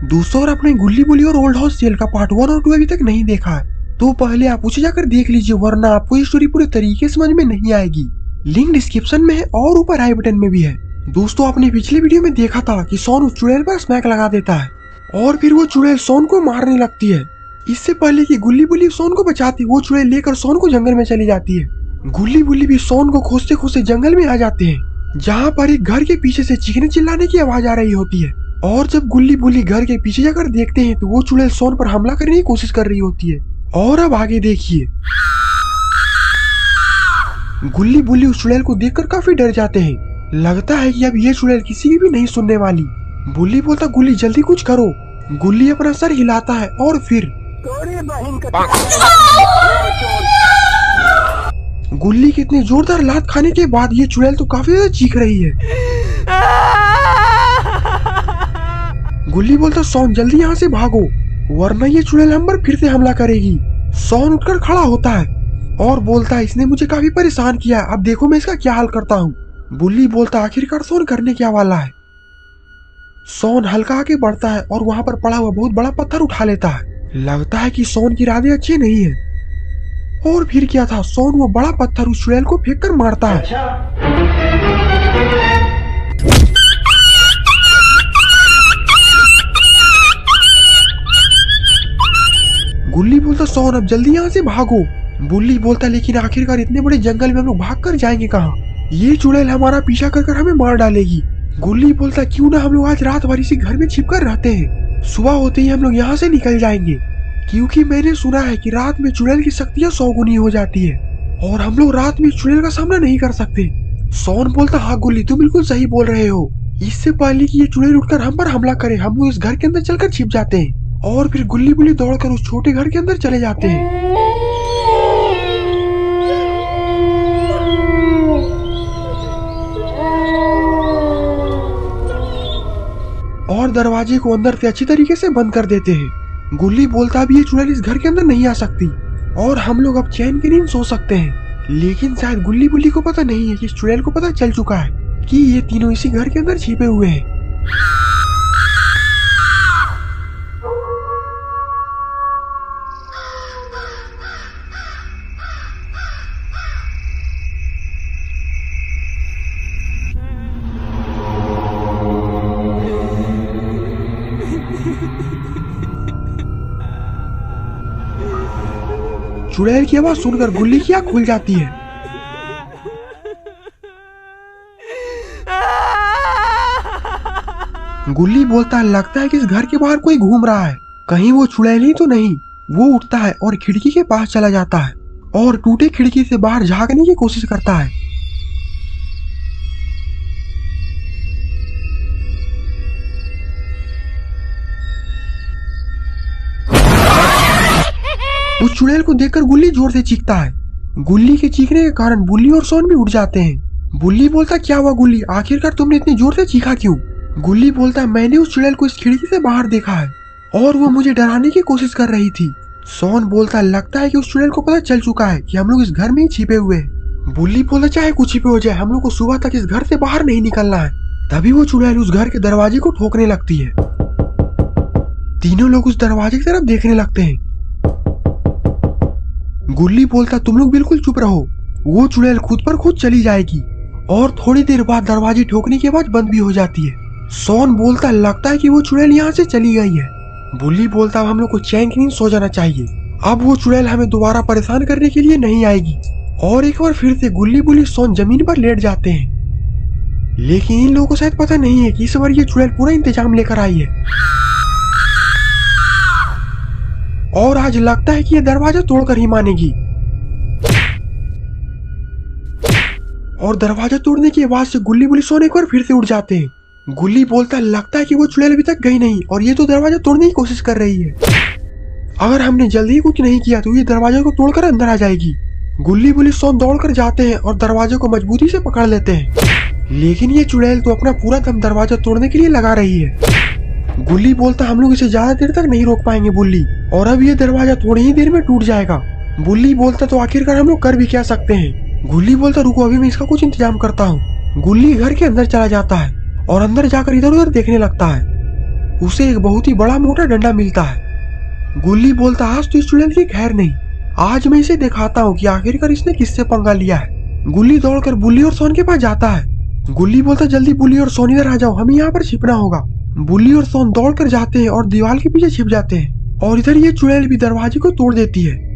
दोस्तों, अगर आपने गुल्ली बुली और ओल्ड हाउस सेल का पार्ट 1 और 2 अभी तक नहीं देखा है तो पहले आप उसे जाकर देख लीजिए, वरना आपको ये स्टोरी पूरे तरीके समझ में नहीं आएगी। लिंक डिस्क्रिप्शन में है और ऊपर आई बटन में भी है। दोस्तों, आपने पिछले वीडियो में देखा था कि सोन उस चुड़ैल पर स्मैक लगा देता है और फिर वो चुड़ैल सोन को मारने लगती है। इससे पहले कि गुल्ली बुली सोन को बचाती, वो चुड़ैल लेकर सोन को जंगल में चली जाती है। गुल्ली बुली भी सोन को खोजते खोजते जंगल में आ जाते हैं, जहाँ पर एक घर के पीछे से चीखने चिल्लाने की आवाज आ रही होती है। और जब गुल्ली बुली घर के पीछे जाकर देखते हैं तो वो चुड़ैल सोन पर हमला करने की कोशिश कर रही होती है। और अब आगे देखिए, गुल्ली बुली उस चुड़ैल को देखकर काफी डर जाते हैं। लगता है कि अब ये चुड़ैल किसी की भी नहीं सुनने वाली। बुल्ली बोलता, गुल्ली जल्दी कुछ करो। गुल्ली अपना सर हिलाता है और फिर गुल्ली के इतने जोरदार लात खाने के बाद ये चुड़ैल तो काफी ज्यादा चीख रही है। गुल्ली बोलता, सोन जल्दी यहाँ से भागो, वरना ये चुड़ैल हम पर फिर से हमला करेगी। सोन उठकर खड़ा होता है और बोलता है, इसने मुझे काफी परेशान किया, अब देखो मैं इसका क्या हाल करता हूँ। बुल्ली बोलता, आखिरकार सोन करने क्या वाला है। सोन हल्का आगे बढ़ता है और वहाँ पर पड़ा हुआ बहुत बड़ा पत्थर उठा लेता है। लगता है कि सोन की इरादे अच्छे नहीं है। और फिर क्या था, सोन वो बड़ा पत्थर उस चुड़ैल को फेंक कर मारता है। गुल्ली बोलता, सोन अब जल्दी यहाँ से भागो। बुल्ली बोलता, लेकिन आखिरकार इतने बड़े जंगल में हम लोग भाग कर जाएंगे कहाँ? ये चुड़ैल हमारा पीछा कर हमें मार डालेगी। गुल्ली बोलता, क्यों ना हम लोग आज रात भर इसी घर में छिपकर रहते हैं, सुबह होते ही हम लोग यहाँ से निकल जाएंगे, क्योंकि मैंने सुना है कि रात में चुड़ैल की शक्तियाँ 100 गुनी हो जाती है और हम लोग रात में चुड़ैल का सामना नहीं कर सकते। सोन बोलता, हाँ गुल्ली तुम बिल्कुल सही बोल रहे हो। इससे पहले कि ये चुड़ैल उठकर हम पर हमला करे, हम लोग इस घर के अंदर चलकर छिप जाते हैं। और फिर गुल्ली बुली दौड़कर उस छोटे घर के अंदर चले जाते हैं। और दरवाजे को अंदर से अच्छी तरीके से बंद कर देते हैं। गुल्ली बोलता, अब ये चुड़ैल इस घर के अंदर नहीं आ सकती और हम लोग अब चैन की नींद सो सकते हैं। लेकिन शायद गुल्ली बुली को पता नहीं है कि इस चुड़ैल को पता चल चुका है कि ये तीनों इसी घर के अंदर छिपे हुए हैं। चुड़ैल की आवाज सुनकर गुल्ली की आंख खुल जाती है। गुल्ली बोलता है, लगता है कि इस घर के बाहर कोई घूम रहा है, कहीं वो चुड़ैल ही तो नहीं। वो उठता है और खिड़की के पास चला जाता है और टूटे खिड़की से बाहर झांकने की कोशिश करता है। उस चुड़ैल को देखकर गुल्ली जोर से चीखता है। गुल्ली के चीखने के कारण बुल्ली और सोन भी उठ जाते हैं। बुल्ली बोलता, क्या हुआ गुल्ली, आखिरकार तुमने इतनी जोर से चीखा क्यों? गुल्ली बोलता, मैंने उस चुड़ैल को इस खिड़की से बाहर देखा है और वो मुझे डराने की कोशिश कर रही थी। सोन बोलता, लगता है कि उस चुड़ैल को पता चल चुका है कि हम लोग इस घर में ही छिपे हुए हैं। बुल्ली बोलता, चाहे कुछ भी हो जाए, हम लोग को सुबह तक इस घर से बाहर नहीं निकलना है। तभी वो चुड़ैल उस घर के दरवाजे को ठोकने लगती है। तीनों लोग उस दरवाजे की तरफ देखने लगते हैं। गुल्ली बोलता, तुम लोग बिल्कुल चुप रहो, वो चुड़ैल खुद पर खुद चली जाएगी। और थोड़ी देर बाद दरवाजे ठोकने की आवाज बंद भी हो जाती है। सोन बोलता, लगता है कि वो चुड़ैल यहाँ से चली गई है। बुल्ली बोलता, अब हम लोग को चैन की नींद सो जाना चाहिए, अब वो चुड़ैल हमें दोबारा परेशान करने के लिए नहीं आएगी। और एक बार फिर से गुल्ली बुली सोन जमीन पर लेट जाते हैं। लेकिन इन लोगों को शायद पता नहीं है कि इस बार ये चुड़ैल पूरा इंतजाम लेकर आई है और आज लगता है कि ये दरवाजा तोड़कर ही मानेगी। और दरवाजा तोड़ने की आवाज से गुल्ली बुली सोन एक बार फिर से उठ जाते हैं। गुल्ली बोलता, लगता है कि वो चुड़ैल अभी तक गई नहीं और ये तो दरवाजा तोड़ने की कोशिश कर रही है। अगर हमने जल्दी कुछ नहीं किया तो ये दरवाजे को तोड़कर अंदर आ जाएगी। गुल्ली बुली सोन दौड़कर जाते हैं और दरवाजे को मजबूती से पकड़ लेते हैं। लेकिन ये चुड़ैल तो अपना पूरा दम दरवाजा तोड़ने के लिए लगा रही है। गुल्ली बोलता, हम लोग इसे ज्यादा देर तक नहीं रोक पाएंगे बुल्ली, और अब ये दरवाजा थोड़ी ही देर में टूट जाएगा। बुल्ली बोलता, तो आखिरकार हम लोग कर भी क्या सकते हैं? गुल्ली बोलता, रुको अभी मैं इसका कुछ इंतजाम करता हूँ। गुल्ली घर के अंदर चला जाता है और अंदर जाकर इधर उधर देखने लगता है। उसे एक बहुत ही बड़ा मोटा डंडा मिलता है। गुल्ली बोलता आज तो इस चुड़ैल की खैर नहीं, आज मैं इसे दिखाता हूँ कि आखिरकार इसने किससे पंगा लिया है। गुल्ली दौड़कर बुल्ली और सोन के पास जाता है। गुल्ली बोलता जल्दी बुल्ली और सोन इधर आ जाओ, हमें यहाँ पर छिपना होगा। बुल्ली और सोन दौड़कर जाते हैं और दीवार के पीछे छिप जाते हैं और इधर ये चुड़ैल भी दरवाजे को तोड़ देती है।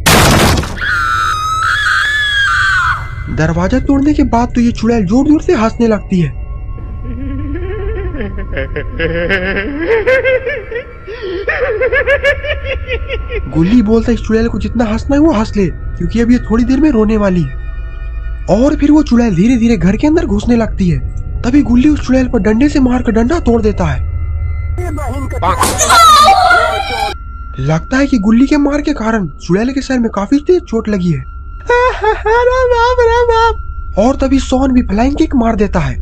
दरवाजा तोड़ने के बाद तो ये चुड़ैल जोर जोर से हंसने लगती है। गुल्ली बोलता इस चुड़ैल को जितना हंसना है वो हंस ले, क्योंकि अब ये थोड़ी देर में रोने वाली है। और फिर वो चुड़ैल धीरे धीरे घर के अंदर घुसने लगती है। तभी गुल्ली उस चुड़ैल पर डंडे से मारकर डंडा तोड़ देता है। लगता है कि गुल्ली के मार के कारण चुड़ैल के सर में काफी तेज चोट लगी है। और तभी सोन भी फ्लाइंग किक मार देता है,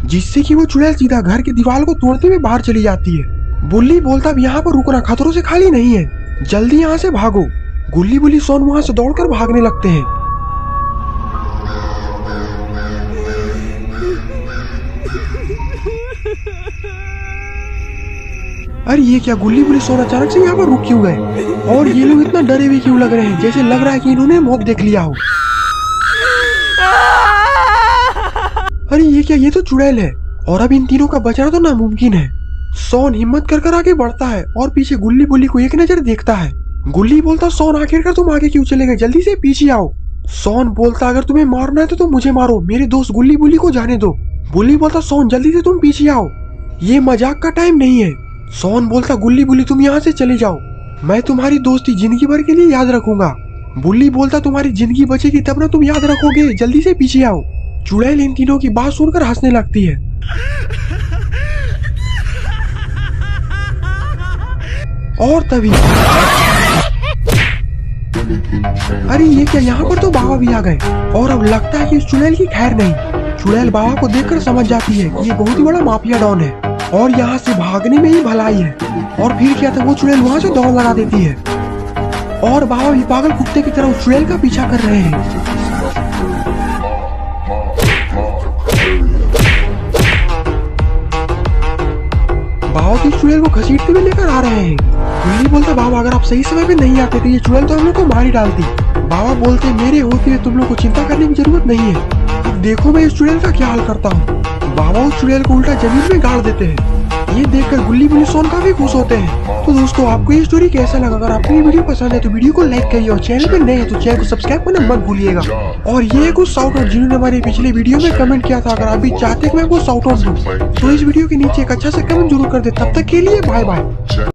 जिससे कि वो चुड़ैल सीधा घर की दीवार को तोड़ते हुए बाहर चली जाती है। बुल्ली बोलता अब यहाँ पर रुकना खतरों से खाली नहीं है, जल्दी यहाँ से भागो। गुल्ली बुल्ली सोन वहाँ से दौड़कर भागने लगते हैं। अरे ये क्या, गुल्ली बुल्ली सोन अचानक से यहाँ पर रुक क्यों गए? और ये लोग इतना डरे हुए क्यों लग रहे हैं, जैसे लग रहा है कि इन्होंने मौत देख लिया हो। अरे ये क्या, ये तो चुड़ैल है और अब इन तीनों का बचना तो नामुमकिन है। सोन हिम्मत कर आगे बढ़ता है और पीछे गुल्ली बुल्ली को एक नजर देखता है। गुल्ली बोलता सोन आखिरकार तुम आगे क्यों चले गए, जल्दी से पीछे आओ। सोन बोलता अगर तुम्हें मारना है तो तुम मुझे मारो, मेरे दोस्त गुल्ली बुल्ली को जाने दो। बुल्ली बोलता सोन जल्दी से तुम पीछे आओ, ये मजाक का टाइम नहीं है। सोन बोलता गुल्ली बुल्ली तुम यहाँ से चले जाओ, मैं तुम्हारी दोस्ती जिंदगी भर के लिए याद रखूंगा। बुल्ली बोलता तुम्हारी जिंदगी बचेगी तब ना तुम याद रखोगे, जल्दी से पीछे आओ। चुड़ैल इन तीनों की बात सुनकर हंसने लगती है। और तभी अरे ये क्या, यहाँ पर तो बाबा भी आ गए और अब लगता है कि इस चुड़ैल की खैर नहीं। चुड़ैल बाबा को देखकर समझ जाती है कि ये बहुत ही बड़ा माफिया डॉन है और यहाँ से भागने में ही भलाई है। और फिर क्या था, वो चुड़ैल वहाँ से दौड़ लगा देती है और बाबा भी पागल कुत्ते की तरह उस चुड़ैल का पीछा कर रहे हैं। बाबा तो इस चुड़ैल को घसीटते हुए लेकर आ रहे हैं। गुल्ली बोलता बाबा अगर आप सही समय पे नहीं आते तो ये चुड़ैल तो हम लोग को मार ही डालती। बाबा बोलते मेरे होते हुए तुम लोग को चिंता करने की जरूरत नहीं है, अब देखो मैं इस चुड़ैल का क्या हाल करता हूँ। बाबा उस चुड़ैल को उल्टा जमीन में गाड़ देते हैं। ये देखकर गुल्ली बुल्ली सोन काफी खुश होते हैं। तो दोस्तों आपको ये स्टोरी कैसा लगा? अगर आपको ये वीडियो पसंद है तो वीडियो को लाइक करिए और चैनल पे नए हैं तो चैनल को सब्सक्राइब करना मत भूलिएगा। और ये कुछ शाउट आउट जिन्होंने हमारे पिछले वीडियो में कमेंट किया था, अगर आप भी चाहते हैं कि मैं आपको शाउट आउट दूं तो इस वीडियो के नीचे एक अच्छा सा कमेंट जरूर कर दे। तब तक के लिए बाय बाय।